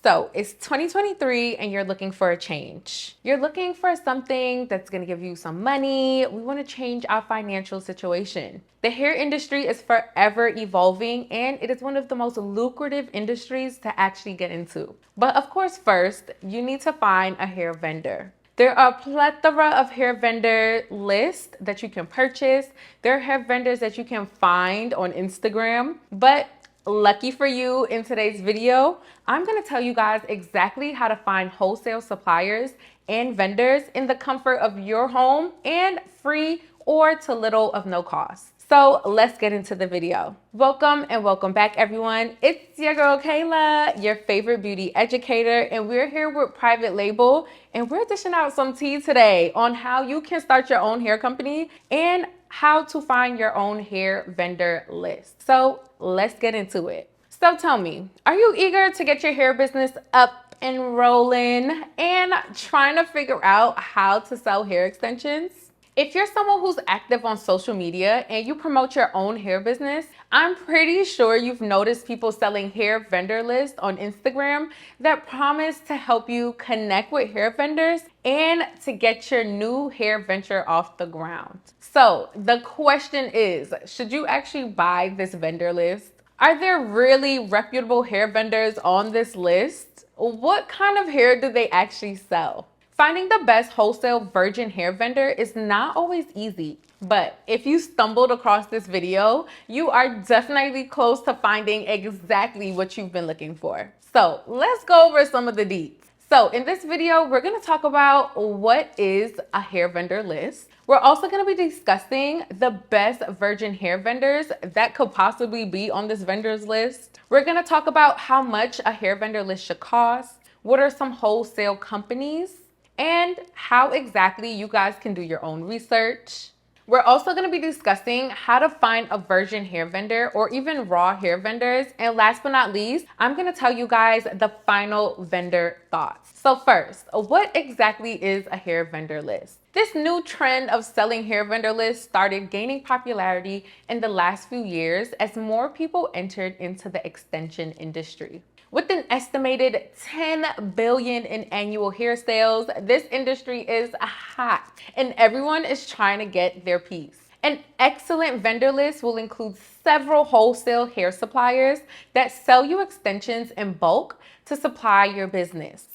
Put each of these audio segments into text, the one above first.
So it's 2023 and you're looking for a change. You're looking for something that's gonna give you some money. We wanna change our financial situation. The hair industry is forever evolving and it is one of the most lucrative industries to actually get into. But of course, first, you need to find a hair vendor. There are a plethora of hair vendor lists that you can purchase. There are hair vendors that you can find on Instagram, but lucky for you, in today's video, I'm gonna tell you guys exactly how to find wholesale suppliers and vendors in the comfort of your home and free or to little of no cost. So let's get into the video. Welcome and welcome back, everyone. It's your girl Kayla, your favorite beauty educator, and we're here with Private Label, and we're dishing out some tea today on how you can start your own hair company and how to find your own hair vendor list. So let's get into it. So tell me, are you eager to get your hair business up and rolling and trying to figure out how to sell hair extensions? If you're someone who's active on social media and you promote your own hair business, I'm pretty sure you've noticed people selling hair vendor lists on Instagram that promise to help you connect with hair vendors and to get your new hair venture off the ground. So the question is, should you actually buy this vendor list? Are there really reputable hair vendors on this list? What kind of hair do they actually sell? Finding the best wholesale virgin hair vendor is not always easy, but if you stumbled across this video, you are definitely close to finding exactly what you've been looking for. So let's go over some of the deets. So in this video, we're gonna talk about what is a hair vendor list. We're also gonna be discussing the best virgin hair vendors that could possibly be on this vendors list. We're gonna talk about how much a hair vendor list should cost, what are some wholesale companies, and how exactly you guys can do your own research. We're also going to be discussing how to find a virgin hair vendor or even raw hair vendors. And last but not least, I'm going to tell you guys the final vendor thoughts. So first, what exactly is a hair vendor list? This new trend of selling hair vendor lists started gaining popularity in the last few years as more people entered into the extension industry. With an estimated 10 billion in annual hair sales, this industry is hot and everyone is trying to get their piece. An excellent vendor list will include several wholesale hair suppliers that sell you extensions in bulk to supply your business.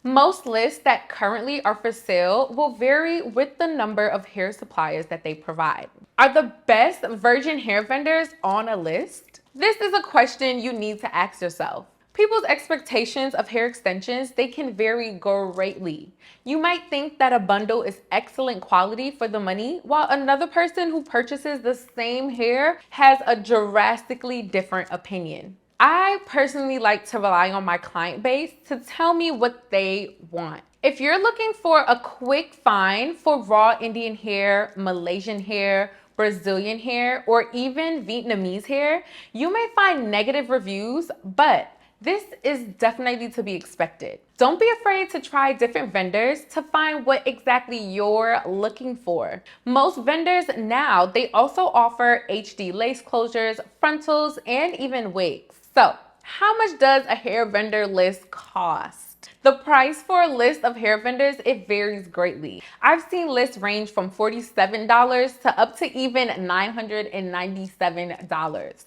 Most lists that currently are for sale will vary with the number of hair suppliers that they provide. Are the best virgin hair vendors on a list? This is a question you need to ask yourself. People's expectations of hair extensions, they can vary greatly. You might think that a bundle is excellent quality for the money, while another person who purchases the same hair has a drastically different opinion. I personally like to rely on my client base to tell me what they want. If you're looking for a quick find for raw Indian hair, Malaysian hair, Brazilian hair, or even Vietnamese hair, you may find negative reviews, but this is definitely to be expected. Don't be afraid to try different vendors to find what exactly you're looking for. Most vendors now, they also offer HD lace closures, frontals, and even wigs. So, how much does a hair vendor list cost? The price for a list of hair vendors, it varies greatly. I've seen lists range from $47 to up to even $997.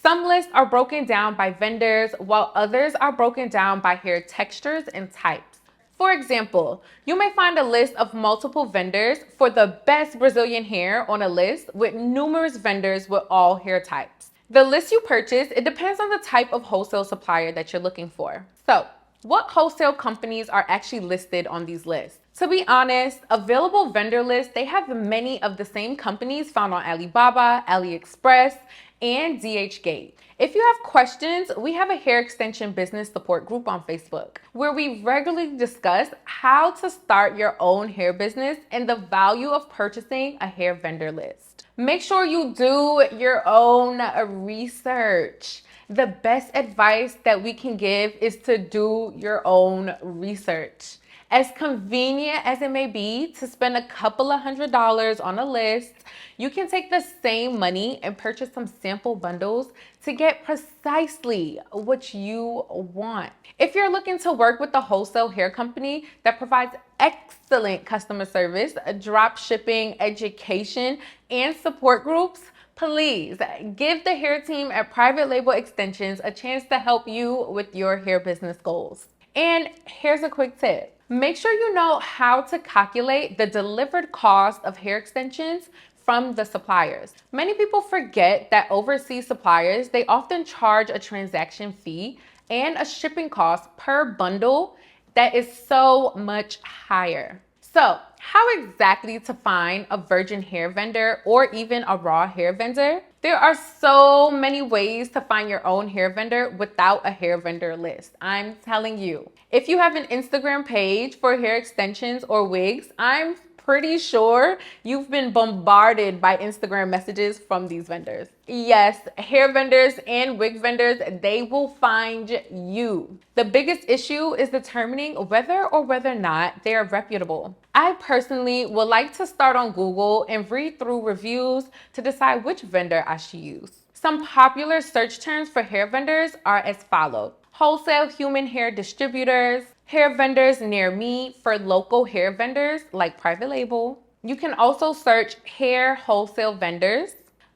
Some lists are broken down by vendors, while others are broken down by hair textures and types. For example, you may find a list of multiple vendors for the best Brazilian hair on a list with numerous vendors with all hair types. The list you purchase, it depends on the type of wholesale supplier that you're looking for. So, what wholesale companies are actually listed on these lists? To be honest, available vendor lists, they have many of the same companies found on Alibaba, AliExpress, and DHgate. If you have questions, we have a hair extension business support group on Facebook where we regularly discuss how to start your own hair business and the value of purchasing a hair vendor list. Make sure you do your own research. The best advice that we can give is to do your own research. As convenient as it may be to spend a couple of $100s on a list, you can take the same money and purchase some sample bundles to get precisely what you want. If you're looking to work with a wholesale hair company that provides excellent customer service, drop shipping, education, and support groups, please give the hair team at Private Label Extensions a chance to help you with your hair business goals. And here's a quick tip. Make sure you know how to calculate the delivered cost of hair extensions from the suppliers. Many people forget that overseas suppliers, they often charge a transaction fee and a shipping cost per bundle that is so much higher. So, how exactly to find a virgin hair vendor or even a raw hair vendor? There are so many ways to find your own hair vendor without a hair vendor list. I'm telling you. If you have an Instagram page for hair extensions or wigs, I'm pretty sure you've been bombarded by Instagram messages from these vendors. Yes, hair vendors and wig vendors, they will find you. The biggest issue is determining whether or whether not they are reputable. I personally would like to start on Google and read through reviews to decide which vendor I should use. Some popular search terms for hair vendors are as follows: wholesale human hair distributors, hair vendors near me for local hair vendors like Private Label. You can also search hair wholesale vendors,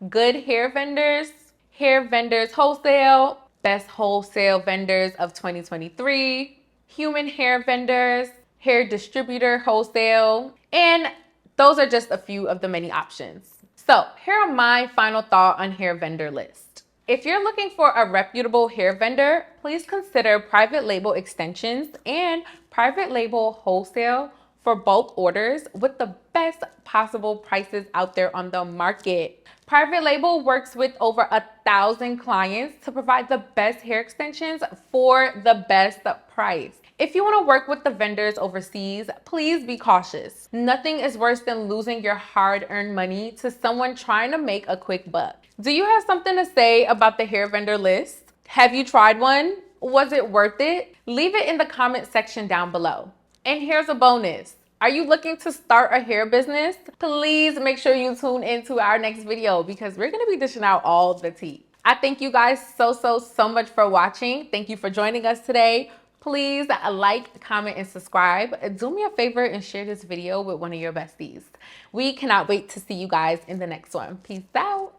good hair vendors wholesale, best wholesale vendors of 2023, human hair vendors, hair distributor wholesale, and those are just a few of the many options. So here are my final thoughts on hair vendor list. If you're looking for a reputable hair vendor, please consider Private Label Extensions and Private Label Wholesale for bulk orders with the best possible prices out there on the market. Private Label works with over 1,000 clients to provide the best hair extensions for the best price. If you want to work with the vendors overseas, please be cautious. Nothing is worse than losing your hard-earned money to someone trying to make a quick buck. Do you have something to say about the hair vendor list? Have you tried one? Was it worth it? Leave it in the comment section down below. And here's a bonus. Are you looking to start a hair business? Please make sure you tune into our next video because we're going to be dishing out all the tea. I thank you guys so much for watching. Thank you for joining us today. Please like, comment, and subscribe. Do me a favor and share this video with one of your besties. We cannot wait to see you guys in the next one. Peace out.